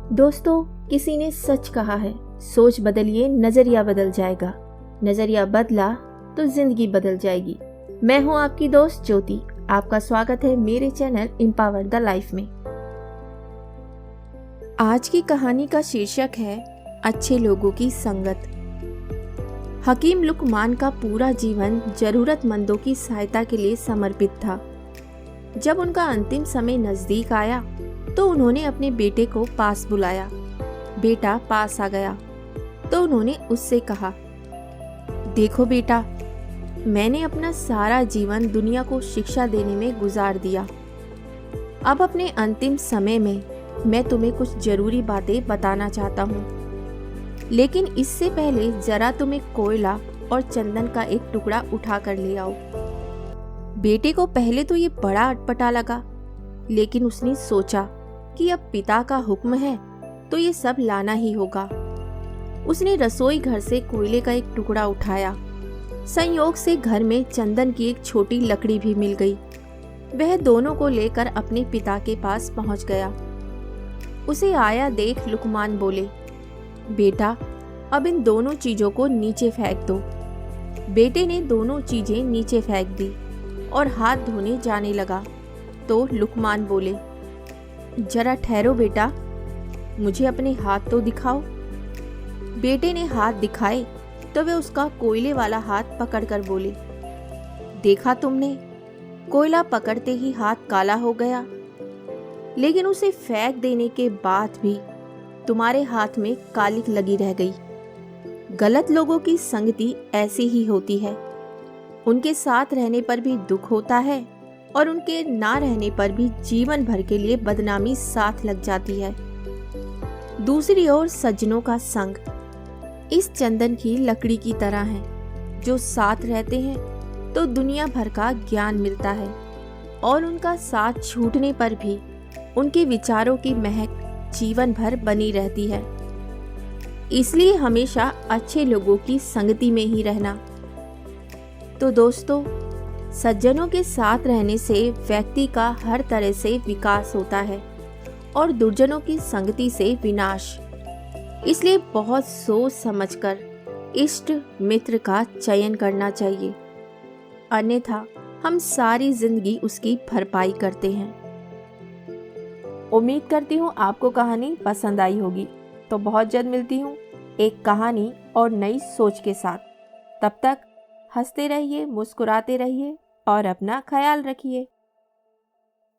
दोस्तों, किसी ने सच कहा है, सोच बदलिए नजरिया बदल जाएगा। नजरिया बदला तो जिंदगी बदल जाएगी। मैं हूं आपकी दोस्त ज्योति। आपका स्वागत है मेरे चैनल एम्पावर द लाइफ में। आज की कहानी का शीर्षक है अच्छे लोगों की संगत। हकीम लुकमान का पूरा जीवन जरूरतमंदों की सहायता के लिए समर्पित था। जब उनका अंतिम समय नजदीक आया तो उन्होंने अपने बेटे को पास बुलाया। बेटा पास आ गया तो उन्होंने उससे कहा, देखो बेटा, मैंने अपना सारा जीवन दुनिया को शिक्षा देने में गुजार दिया। अब अपने अंतिम समय में मैं तुम्हें कुछ जरूरी बातें बताना चाहता हूँ, लेकिन इससे पहले जरा तुम एक कोयला और चंदन का एक टुकड़ा उठा कर ले आओ। बेटे को पहले तो ये बड़ा अटपटा लगा, लेकिन उसने सोचा कि अब पिता का हुक्म है तो ये सब लाना ही होगा। उसने रसोई घर से कोयले का एक टुकड़ा उठाया। संयोग से घर में चंदन की एक छोटी लकड़ी भी मिल गई। वह दोनों को लेकर अपने पिता के पास पहुंच गया। उसे आया देख लुकमान बोले, बेटा, अब इन दोनों चीजों को नीचे फेंक दो। बेटे ने दोनों चीजें नीचे फेंक दी और हाथ धोने जाने लगा तो लुकमान बोले, जरा ठहरो बेटा, मुझे अपने हाथ तो दिखाओ। बेटे ने हाथ दिखाए तो वे उसका कोयले वाला हाथ पकड़कर बोले, देखा तुमने, कोयला पकड़ते ही हाथ काला हो गया, लेकिन उसे फेंक देने के बाद भी तुम्हारे हाथ में कालिक लगी रह गई। गलत लोगों की संगति ऐसी ही होती है। उनके साथ रहने पर भी दुख होता है और उनके ना रहने पर भी जीवन भर के लिए बदनामी साथ लग जाती है। दूसरी ओर सज्जनों का संग इस चंदन की लकड़ी की तरह है। जो साथ रहते हैं तो दुनिया भर का ज्ञान मिलता है और उनका साथ छूटने पर भी उनके विचारों की महक जीवन भर बनी रहती है। इसलिए हमेशा अच्छे लोगों की संगति में ही रहना। तो दोस्तों, सज्जनों के साथ रहने से व्यक्ति का हर तरह से विकास होता है और दुर्जनों की संगति से विनाश। इसलिए बहुत सोच समझकर इष्ट मित्र का चयन करना चाहिए, अन्यथा हम सारी जिंदगी उसकी भरपाई करते हैं। उम्मीद करती हूँ आपको कहानी पसंद आई होगी। तो बहुत जल्द मिलती हूँ एक कहानी और नई सोच के साथ। तब तक हंसते रहिए, मुस्कुराते रहिए और अपना ख्याल रखिए।